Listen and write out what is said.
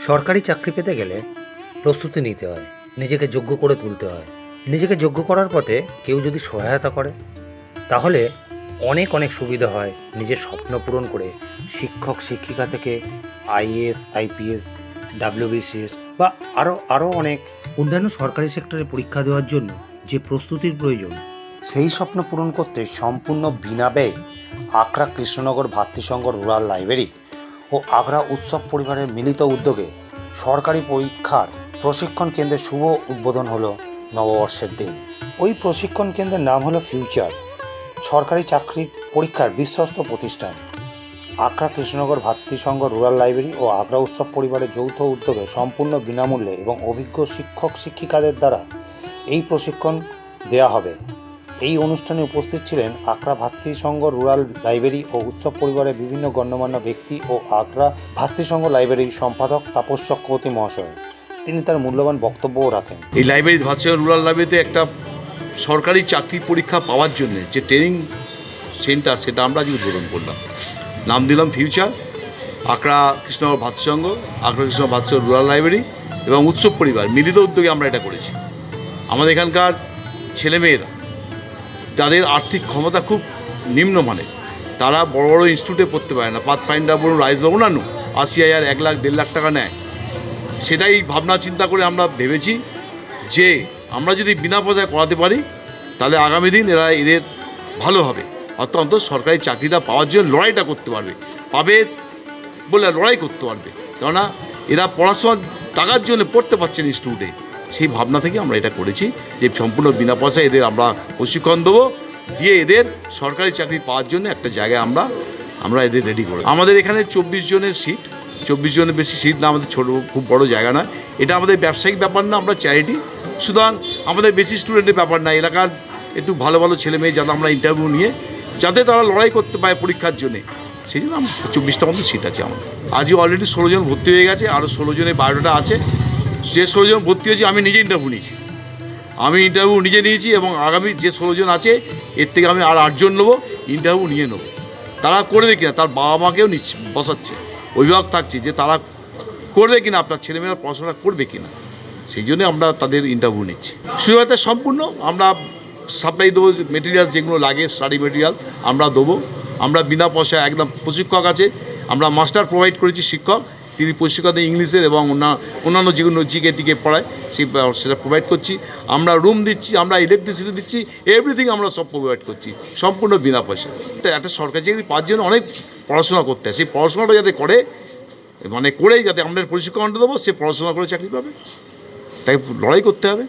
সরকারি চাকরি পেতে গেলে প্রস্তুতি নিতে হয়, নিজেকে যোগ্য করে তুলতে হয়। নিজেকে যোগ্য করার পথে কেউ যদি সহায়তা করে তাহলে অনেক অনেক সুবিধা হয়। নিজের স্বপ্ন পূরণ করে শিক্ষক শিক্ষিকা থেকে আইএএস আইপিএস ডাব্লিউবিসিএস বা আরও অনেক অন্যান্য সরকারি সেক্টরে পরীক্ষা দেওয়ার জন্য যে প্রস্তুতির প্রয়োজন, সেই স্বপ্ন পূরণ করতে সম্পূর্ণ বিনা ব্যয়ে আগ্রা কৃষ্ণনগর ভাতৃসংঘ রুরাল লাইব্রেরি ও আগ্রা উৎসব পরিবারের মিলিত উদ্যোগে সরকারি পরীক্ষার প্রশিক্ষণ কেন্দ্রের শুভ উদ্বোধন হলো নববর্ষের দিন। ওই প্রশিক্ষণ কেন্দ্রের নাম হলো ফিউচার। সরকারি চাকরির পরীক্ষার বিশ্বস্ত প্রতিষ্ঠান আগ্রা কৃষ্ণনগর ভাতৃসংঘ রুরাল লাইব্রেরি ও আগ্রা উৎসব পরিবারের যৌথ উদ্যোগে সম্পূর্ণ বিনামূল্যে এবং অভিজ্ঞ শিক্ষক শিক্ষিকাদের দ্বারা এই প্রশিক্ষণ দেওয়া হবে। এই অনুষ্ঠানে উপস্থিত ছিলেন আগ্রা ভাতৃসংঘ রুরাল লাইব্রেরি ও উৎসব পরিবারের বিভিন্ন গণ্যমান্য ব্যক্তি ও আগ্রা ভাতৃসংঘ লাইব্রেরির সম্পাদক তাপস চক্রবর্তী মহাশয়। তিনি তার মূল্যবান বক্তব্যও রাখেন। এই লাইব্রেরি ভাতৃসংঘ রুরাল লাইব্রেরিতে একটা সরকারি চাকরি পরীক্ষা পাওয়ার জন্য যে ট্রেনিং সেন্টার, সেটা আমরা আজ উদ্বোধন করলাম। নাম দিলাম future. Agra Krishnanagar ভাতৃসংঘ, Agra Krishnanagar ভাতৃসংঘ rural library এবং উৎসব পরিবার মিলিত উদ্যোগে আমরা এটা করেছি। আমাদের এখানকার ছেলেমেয়েরা যাদের আর্থিক ক্ষমতা খুব নিম্নমানের, তারা বড় বড় ইনস্টিটিউটে পড়তে পারে না, পাথফাইন্ডার বলুন, রাইস বা অন্যান্য 80,000, 1 লাখ, 1.5 লাখ টাকা নেয়। সেটাই ভাবনা চিন্তা করে আমরা ভেবেছি যে আমরা যদি বিনা পয়সায় করাতে পারি তাহলে আগামী দিন এদের ভালো হবে, অন্তত সরকারি চাকরিটা পাওয়ার জন্য লড়াইটা করতে পারবে, পাবে বলে লড়াই করতে পারবে। কেননা এরা পড়াশোনার টাকার জন্য পড়তে পারছেন ইনস্টিটিউটে। সেই ভাবনা থেকে আমরা এটা করেছি যে সম্পূর্ণ বিনা পয়সায় এদের আমরা প্রশিক্ষণ দেবো, দিয়ে এদের সরকারি চাকরি পাওয়ার জন্য একটা জায়গায় আমরা এদের রেডি করি। আমাদের এখানে 24 জনের সিট, 24 জনের বেশি সিট না, আমাদের ছোটো খুব বড় জায়গা নয়। এটা আমাদের ব্যবসায়িক ব্যাপার না, আমরা চ্যারিটি। সুতরাং আমাদের বেশি স্টুডেন্টের ব্যাপার না, এলাকার একটু ভালো ভালো ছেলে মেয়ে যাতে আমরা ইন্টারভিউ নিয়ে যাতে তারা লড়াই করতে পারে পরীক্ষার জন্যে, সেই জন্য 24টা মতো সিট আছে আমাদের। আজই অলরেডি 16 জন ভর্তি হয়ে গেছে, আরও 16 জনের বায়োডাটা আছে। যে 16 জন ভর্তি হয়েছে আমি নিজে ইন্টারভিউ নিয়েছি এবং আগামী যে 16 জন আছে এর থেকে আমি আর 8 জন নেবো, ইন্টারভিউ নিয়ে নেবো। তারা করবে কিনা, তার বাবা মাকেও বসাচ্ছে, অভিভাবক থাকছে যে তারা করবে কিনা, আপনার ছেলেমেয়েরা পড়াশোনা করবে কিনা, সেই জন্যে আমরা তাদের ইন্টারভিউ নিচ্ছি। সুবিধা সম্পূর্ণ আমরা সাপ্লাই দেবো, মেটেরিয়ালস যেগুলো লাগে স্টাডি মেটেরিয়াল আমরা দেবো। আমরা বিনা পয়সায় একদম প্রশিক্ষক আছে, আমরা মাস্টার প্রোভাইড করেছি, শিক্ষক, তিনি প্রশিক্ষকদের ইংলিশের এবং অন্যান্য যেগুলো জিকে টিকে পড়ায় সেটা প্রোভাইড করছি। আমরা রুম দিচ্ছি, আমরা ইলেকট্রিসিটি দিচ্ছি, এভরিথিং আমরা সব প্রোভাইড করছি সম্পূর্ণ বিনা পয়সা। তো একটা সরকারি চাকরি পাওয়ার জন্য অনেক পড়াশোনা করতে হয়, সেই পড়াশোনাটা যাতে করেই যাতে আমরা প্রশিক্ষণটা দেবো, সে পড়াশোনা করে চাকরি পাবে, তাই লড়াই করতে হবে।